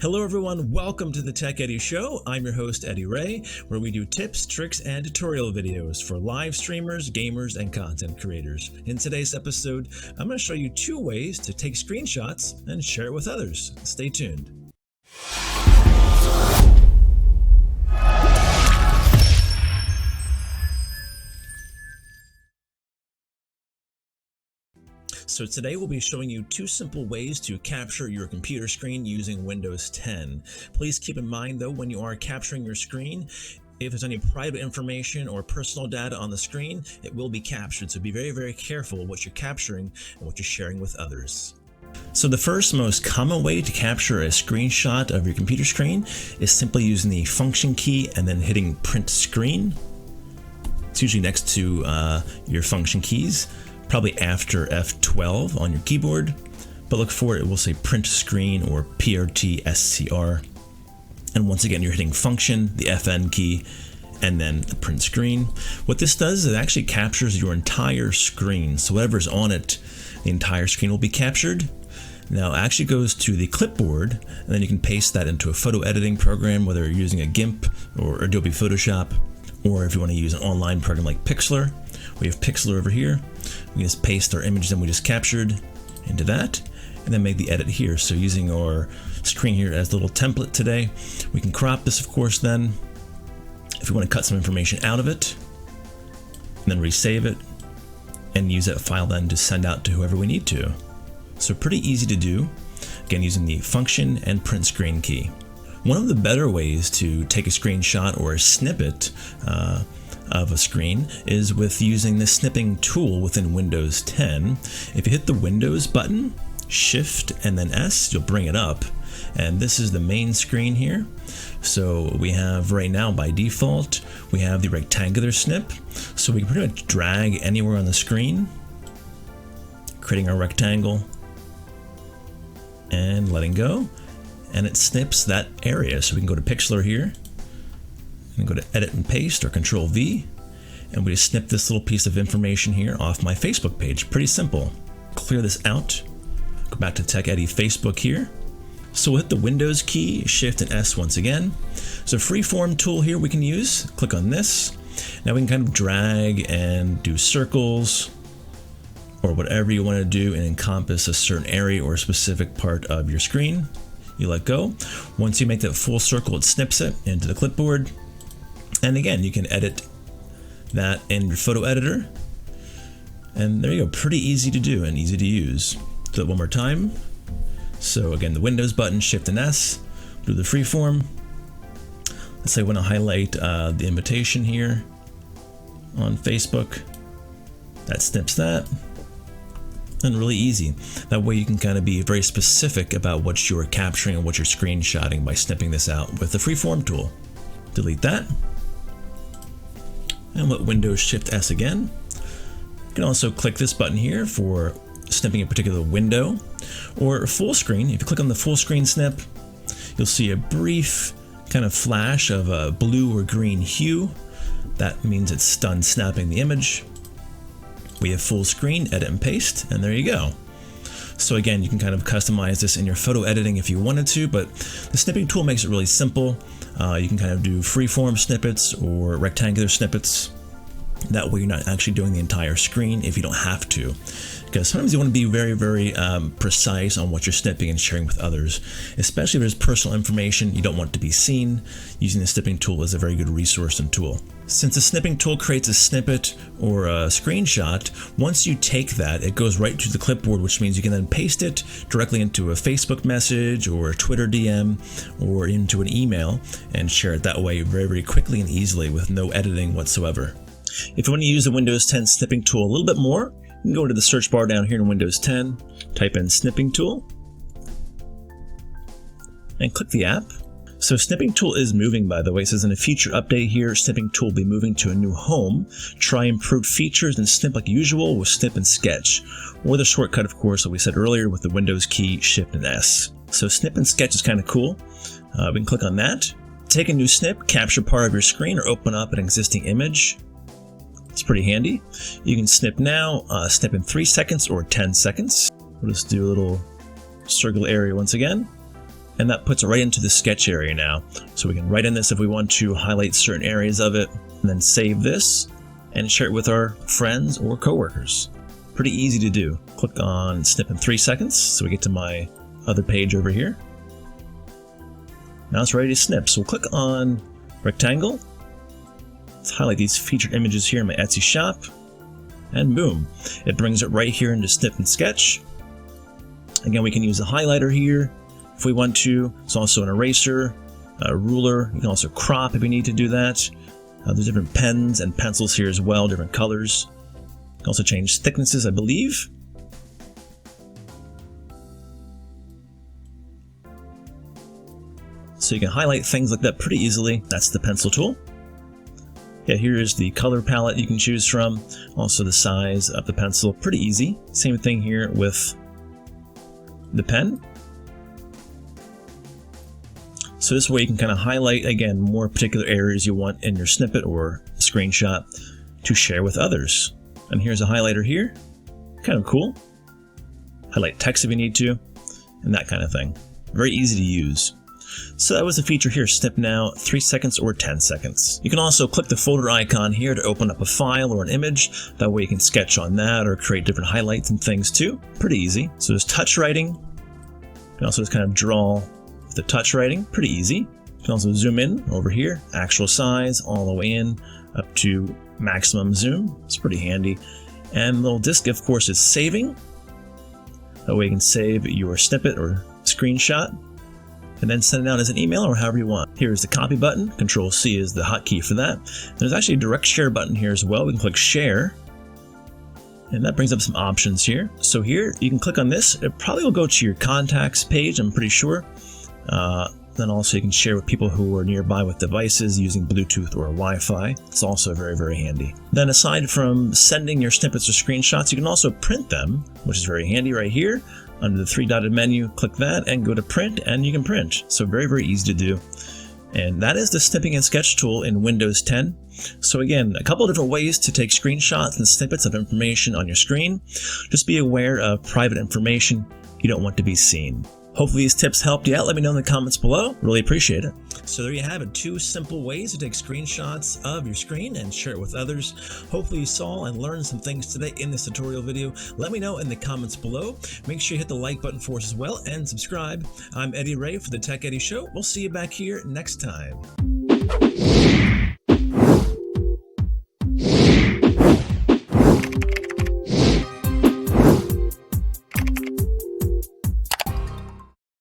Hello everyone, welcome to the Tech Eddy Show. I'm your host Eddie Ray, where we do tips, tricks, and tutorial videos for live streamers, gamers, and content creators. In today's episode, I'm going to show you 2 ways to take screenshots and share it with others. Stay tuned. So today we'll be showing you 2 simple ways to capture your computer screen using Windows 10. Please keep in mind though, when you are capturing your screen, if there's any private information or personal data on the screen, it will be captured. So be very, very careful what you're capturing and what you're sharing with others. So the first most common way to capture a screenshot of your computer screen is simply using the function key and then hitting print screen. It's usually next to your function keys, probably after F12 on your keyboard, but look for it will say print screen or PRT-SCR. And once again, you're hitting function, the FN key, and then the print screen. What this does is it actually captures your entire screen. So whatever's on it, the entire screen will be captured. Now it actually goes to the clipboard, and then you can paste that into a photo editing program, whether you're using a GIMP or Adobe Photoshop, or if you want to use an online program like Pixlr. We have Pixlr over here. We can just paste our image that we just captured into that, and then make the edit here. So using our screen here as a little template today, we can crop this, of course, then, if we want to cut some information out of it, and then resave it, and use that file then to send out to whoever we need to. So pretty easy to do, again, using the function and print screen key. One of the better ways to take a screenshot or a snippet of a screen is with using the snipping tool within Windows 10. If you hit the Windows button, Shift and then S, you'll bring it up. And this is the main screen here. So we have right now by default, we have the rectangular snip. So we can pretty much drag anywhere on the screen, creating our rectangle and letting go. And it snips that area. So we can go to Pixlr here and go to edit and paste or Control V, and we just snip this little piece of information here off my Facebook page. Pretty simple. Clear this out, go back to Tech Eddy Facebook here. So we'll hit the Windows key, Shift and S once again. So freeform tool here we can use, click on this. Now we can kind of drag and do circles or whatever you want to do and encompass a certain area or a specific part of your screen. You let go. Once you make that full circle, it snips it into the clipboard. And again, you can edit that in your photo editor. And there you go, pretty easy to do and easy to use. Do that one more time. So again, the Windows button, Shift and S, do the freeform. Let's say I want to highlight the invitation here on Facebook. That snips that. And really easy. That way you can kind of be very specific about what you're capturing and what you're screenshotting by snipping this out with the freeform tool. Delete that. And let Windows Shift S again. You can also click this button here for snipping a particular window or full screen. If you click on the full screen snip, you'll see a brief kind of flash of a blue or green hue. That means it's done snapping the image. We have full screen, edit and paste, and there you go. So again, you can kind of customize this in your photo editing if you wanted to, but the snipping tool makes it really simple. You can kind of do freeform snippets or rectangular snippets. That way you're not actually doing the entire screen if you don't have to. Because sometimes you want to be very, very precise on what you're snipping and sharing with others. Especially if there's personal information you don't want to be seen. Using the snipping tool is a very good resource and tool. Since the snipping tool creates a snippet or a screenshot, once you take that, it goes right to the clipboard, which means you can then paste it directly into a Facebook message or a Twitter DM or into an email and share it that way very, very quickly and easily with no editing whatsoever. If you want to use the Windows 10 snipping tool a little bit more, you can go to the search bar down here in Windows 10, type in snipping tool, and click the app. So Snipping Tool is moving, by the way. It says in a feature update here, Snipping Tool will be moving to a new home. Try improved features and snip like usual with Snip and Sketch, or the shortcut, of course, that we said earlier with the Windows key, Shift and S. So Snip and Sketch is kind of cool. We can click on that. Take a new snip, capture part of your screen, or open up an existing image. It's pretty handy. You can snip now, snip in 3 seconds or 10 seconds. We'll just do a little circle area once again. And that puts it right into the sketch area now. So we can write in this if we want to highlight certain areas of it, and then save this and share it with our friends or coworkers. Pretty easy to do. Click on snip in 3 seconds, so we get to my other page over here. Now it's ready to snip. So we'll click on rectangle. Let's highlight these featured images here in my Etsy shop. And boom, it brings it right here into Snip and Sketch. Again, we can use a highlighter here if we want to. It's also an eraser, a ruler. You can also crop if you need to do that. There's different pens and pencils here as well, different colors. You can also change thicknesses, I believe. So you can highlight things like that pretty easily. That's the pencil tool. Yeah, here is the color palette you can choose from. Also the size of the pencil, pretty easy. Same thing here with the pen. So this way you can kind of highlight, again, more particular areas you want in your snippet or screenshot to share with others. And here's a highlighter here. Kind of cool. Highlight text if you need to, and that kind of thing. Very easy to use. So that was the feature here, Snip Now, 3 seconds or 10 seconds. You can also click the folder icon here to open up a file or an image. That way you can sketch on that or create different highlights and things too. Pretty easy. So there's touch writing. You can also just kind of draw with the touch writing. Pretty easy. You can also zoom in over here, actual size, all the way in up to maximum zoom. It's pretty handy. And the little disc, of course, is saving. That way you can save your snippet or screenshot and then send it out as an email or however you want. Here's the copy button. Control-C is the hotkey for that. There's actually a direct share button here as well. We can click share, and that brings up some options here. So here, you can click on this. It probably will go to your contacts page, I'm pretty sure. Then also you can share with people who are nearby with devices using Bluetooth or Wi-Fi. It's also very, very handy. Then aside from sending your snippets or screenshots, you can also print them, which is very handy right here. Under the 3-dotted menu, click that and go to print, and you can print. So very, very easy to do. And that is the Snipping and Sketch tool in Windows 10. So again, a couple of different ways to take screenshots and snippets of information on your screen. Just be aware of private information you don't want to be seen. Hopefully these tips helped you out. Let me know in the comments below. Really appreciate it. So there you have it, 2 simple ways to take screenshots of your screen and share it with others. Hopefully you saw and learned some things today in this tutorial video. Let me know in the comments below. Make sure you hit the like button for us as well and subscribe. I'm Eddie Ray for the Tech Eddie Show. We'll see you back here next time.